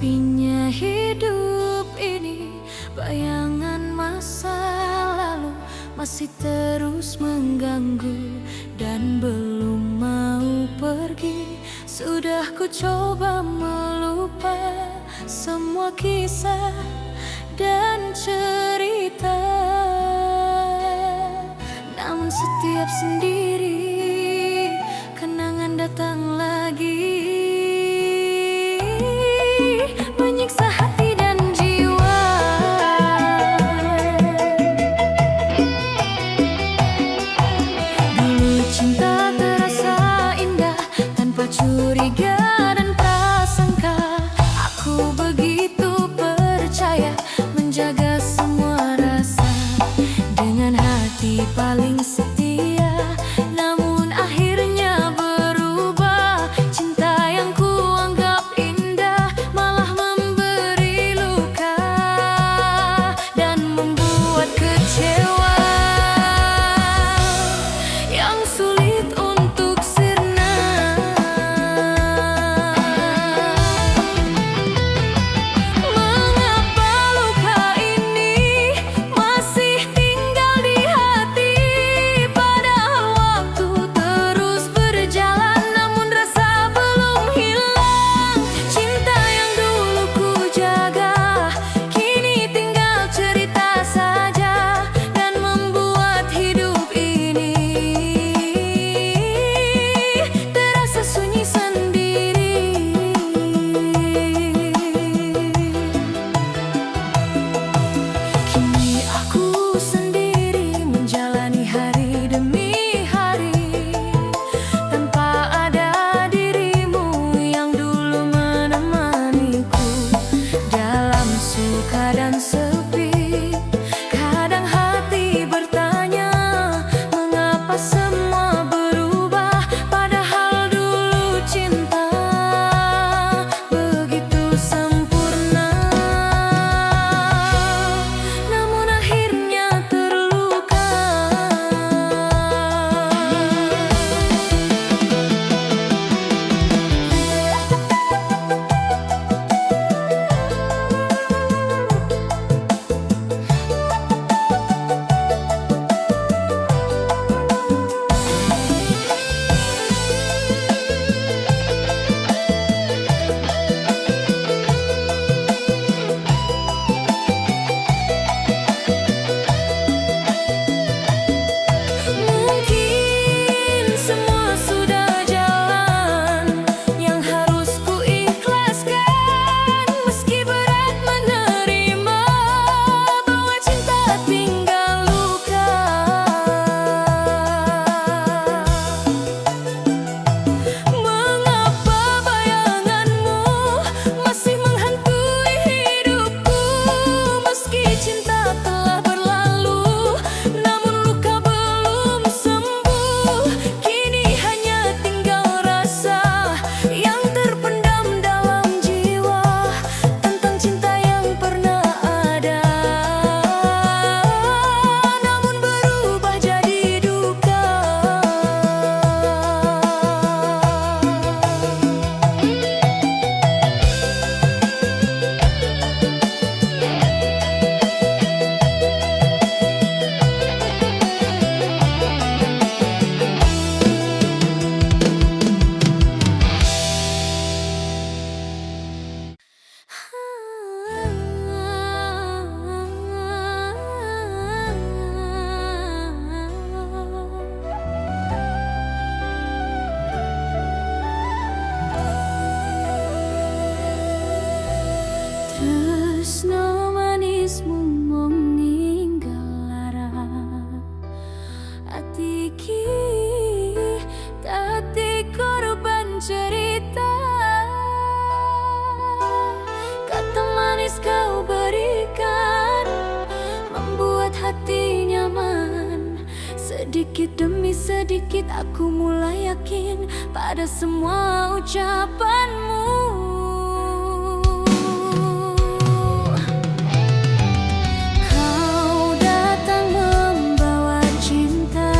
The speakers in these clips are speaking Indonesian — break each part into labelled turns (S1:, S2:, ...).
S1: Sepinya hidup ini, bayangan masa lalu masih terus mengganggu dan belum mau pergi. Sudah ku coba melupa semua kisah dan cerita, namun setiap sendiri kenangan datang lagi, menyiksa hati dan jiwa. Dulu cinta terasa indah tanpa curiga dan prasangka. Aku begitu percaya menjaga semua rasa dengan hati paling setia. Namun akhirnya berubah, cinta yang kuanggap indah malah memberi luka dan membuat kecewa yang sulit untuk sirna. Mengapa luka ini masih tinggal di hati? Padahal waktu terus berjalan, namun rasa belum hilang. Cinta yang dulu ku jaga kini tinggal cerita saja dan membuat hidup ini terasa sunyi sendiri. Kini aku sendiri menjalani hari demi hari tanpa ada dirimu yang dulu menemaniku dalam suka dan sepi. Kadang hati bertanya, mengapa semua berubah? Padahal dulu cinta begitu sempurna, namun akhirnya terluka. Mungkin semua sudah jalan yang harus ku ikhlaskan, meski berat menerima bahwa cinta tinggal luka. Mengapa bayanganmu masih menghantui hidupku? Meski cinta telah berlalu, namun luka belum sembuh. Kini hanya tinggal rasa yang terpendam dalam jiwa tentang cinta yang pernah ada, namun berubah jadi duka. Tresno manismu meninggal lara, hati iki dadi korban cerita. Kata manis kau berikan membuat hati nyaman. Sedikit demi sedikit aku mulai yakin pada semua ucapanmu. Kau datang membawa cinta,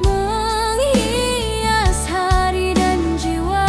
S1: menghias hari dan jiwa.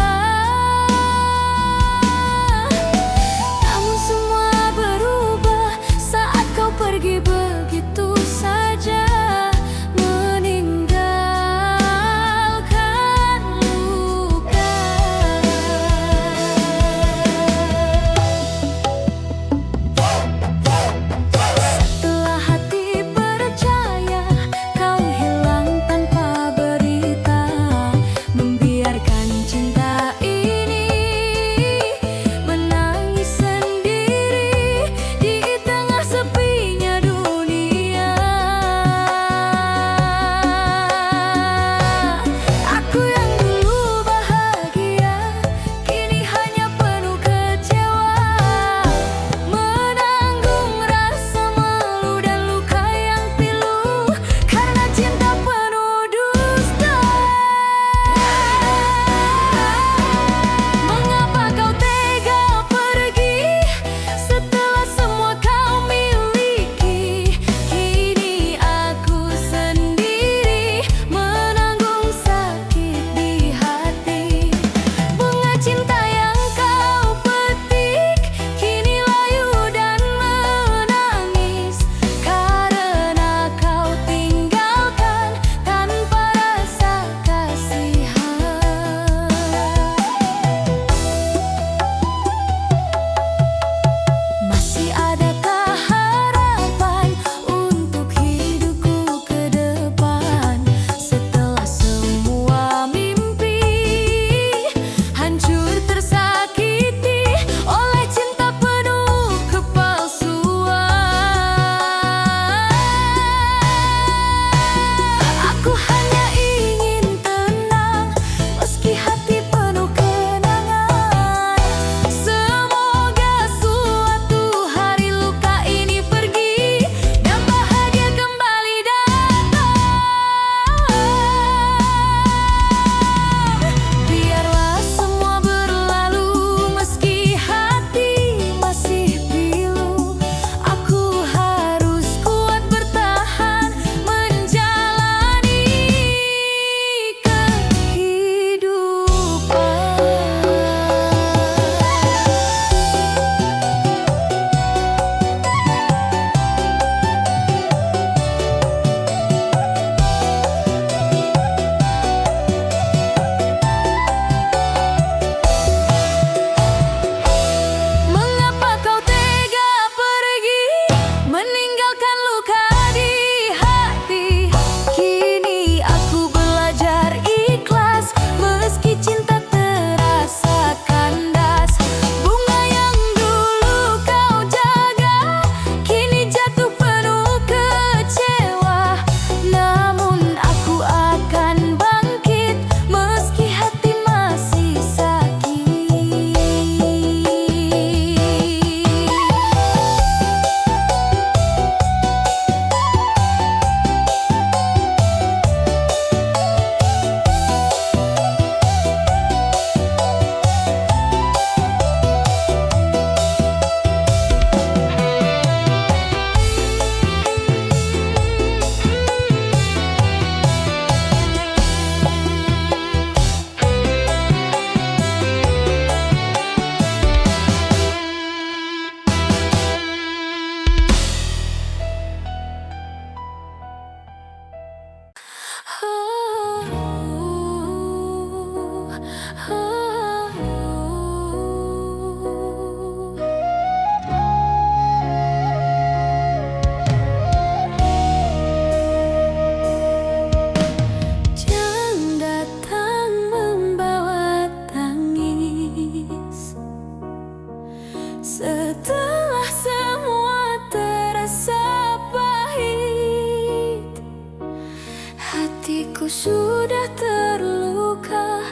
S1: sudah terluka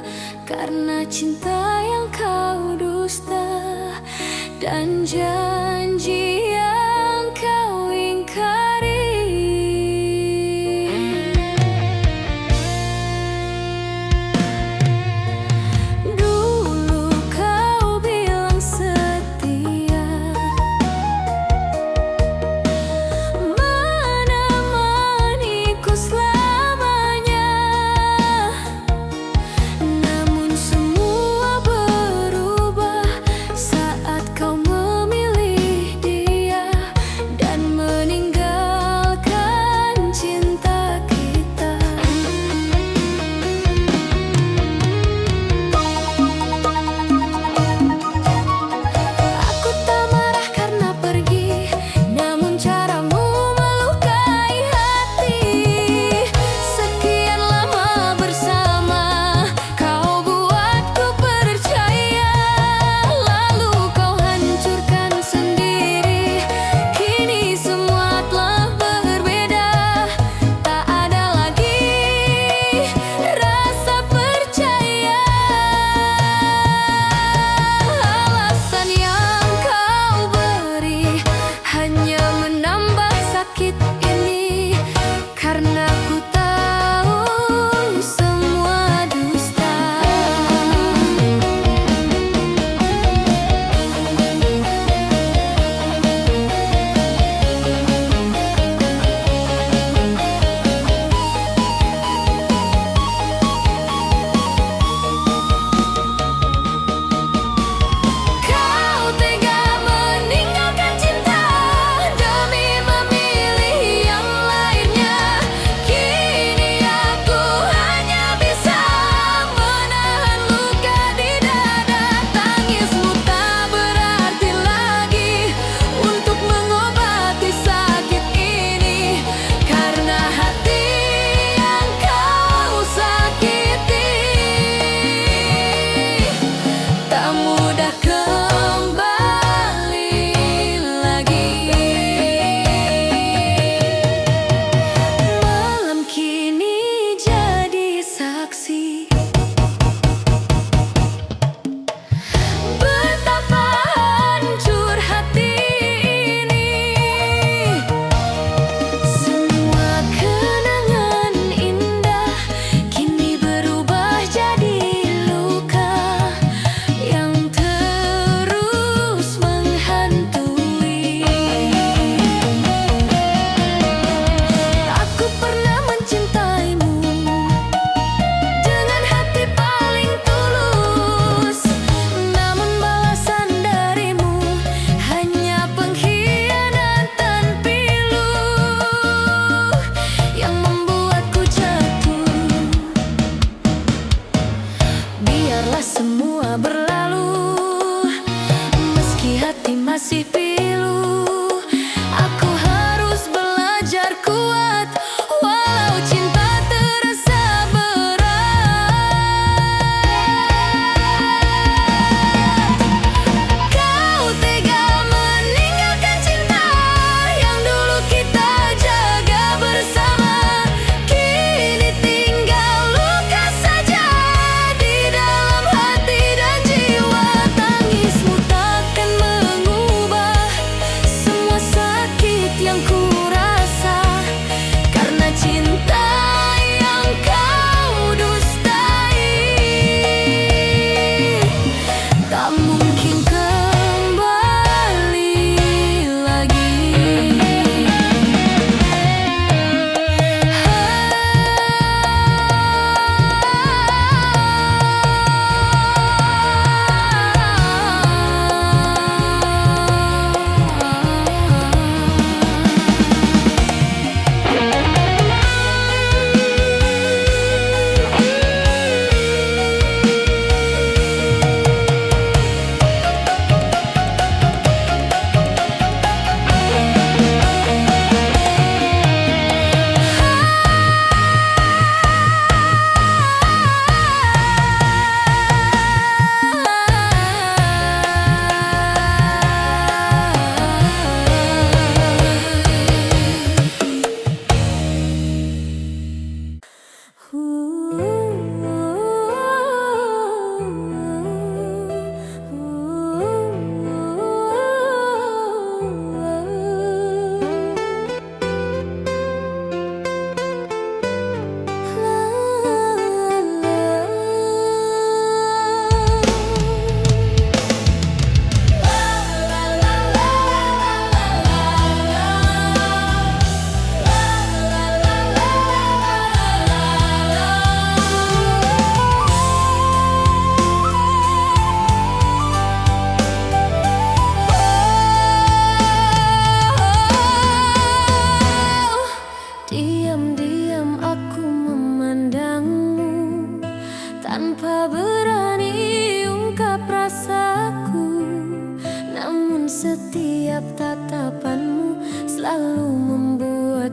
S1: karena cinta yang kau dusta dan janji yang kau ingkari. Dulu kau bilang setia menemaniku selamanya, namun semua berubah saat kau memilih dia dan meninggalkan cinta kita. Aku tak marah karena pergi, namun caramu melukai hati. Sekian lama bersama, kau buatku percaya, lalu kau hancurkan sendiri. Kini semua telah berbeda, tak ada lagi rasa percaya. Alasan yang kau beri hanya menambah sakit ini, karena ku tahu semua dusta. Kau tega meninggalkan cinta demi memilih yang lainnya. Kini aku hanya bisa menahan luka di dada. Tangismu tak berarti lagi untuk mengobati sakit ini, karena hati yang kau sakiti tak mudah kembali lagi. Malam kini jadi saksi betapa hancur hati ini. Semua kenangan indah kini berubah jadi luka yang terus menghantui. Aku pernah mencintaimu dengan hati paling tulus, namun balasan darimu hanya pengkhianatan pilu yang membuatku jatuh. Biarlah semua berlalu, meski hati masih pilu. Aku harus belajar kuat walau cinta terasa berat. Kau tega meninggalkan cinta yang dulu kita jaga bersama. Kini tinggal luka saja di dalam hati dan jiwa. Tangismu takkan mengubah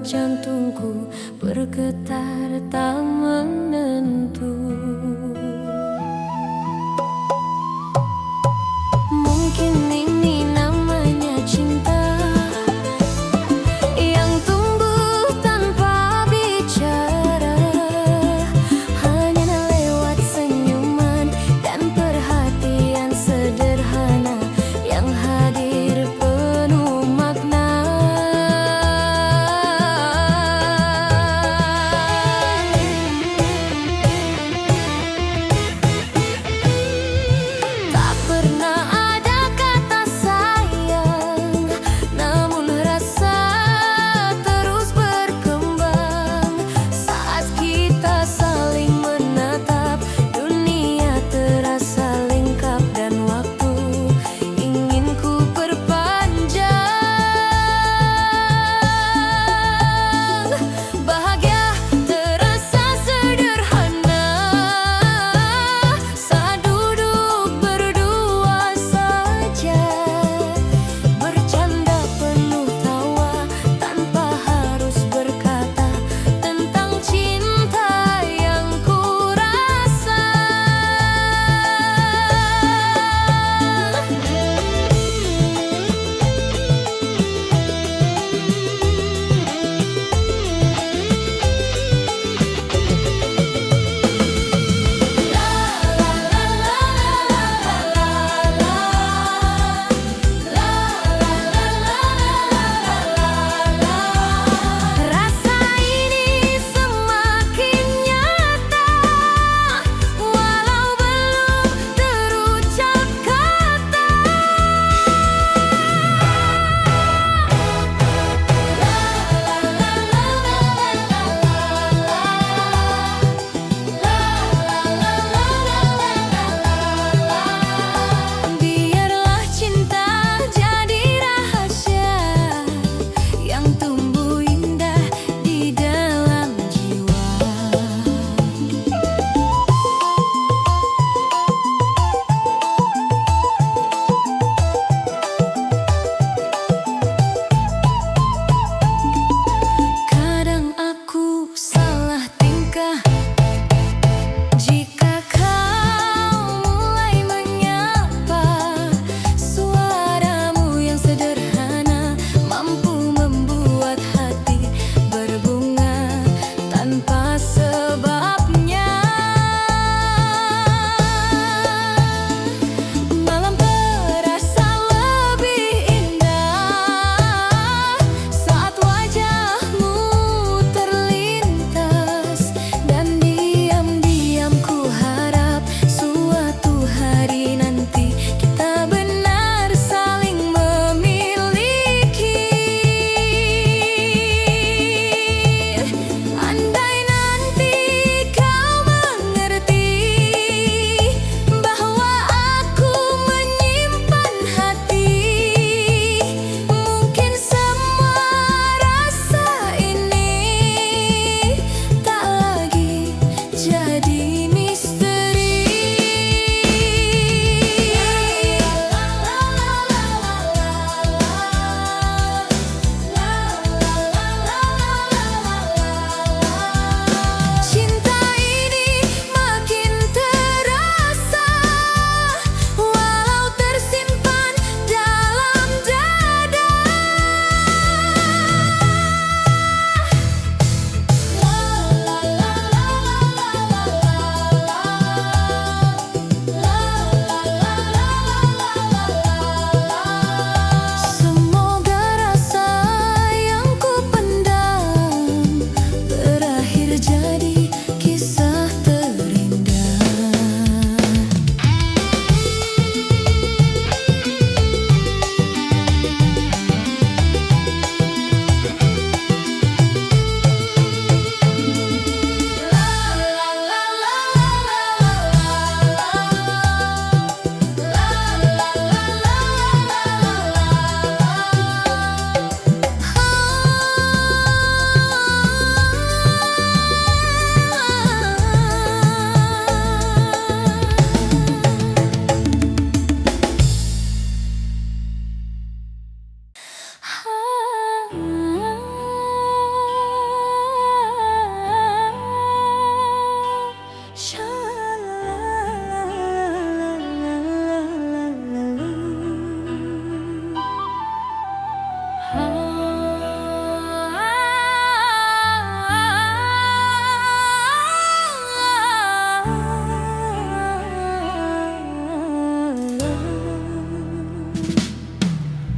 S1: jantungku bergetar tak menentu. Mungkin ini namanya cinta yang tumbuh tanpa bicara, hanya lewat senyuman dan perhatian sederhana yang hadir penuh makna.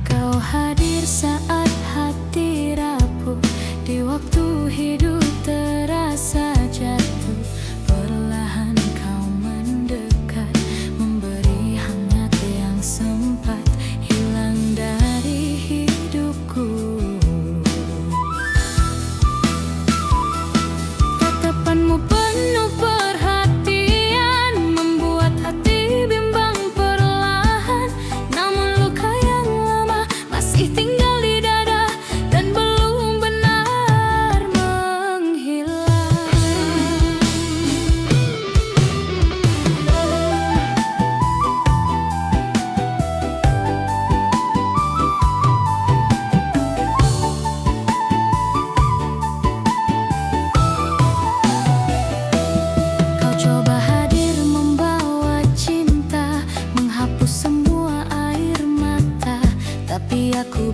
S1: Kau hadir saat hati rapuh, di waktu hidup terasa jatuh. Perlahan kau mendekat, memberi hangat yang sempat hilang dari hidupku. Tatapanmu penuh perhatian, membuat hati bimbang perlahan. Namun luka yang lama masih tinggal di dada dan belum benar menghilang. Kau coba hadir membawa cinta, menghapus semua air mata, tapi aku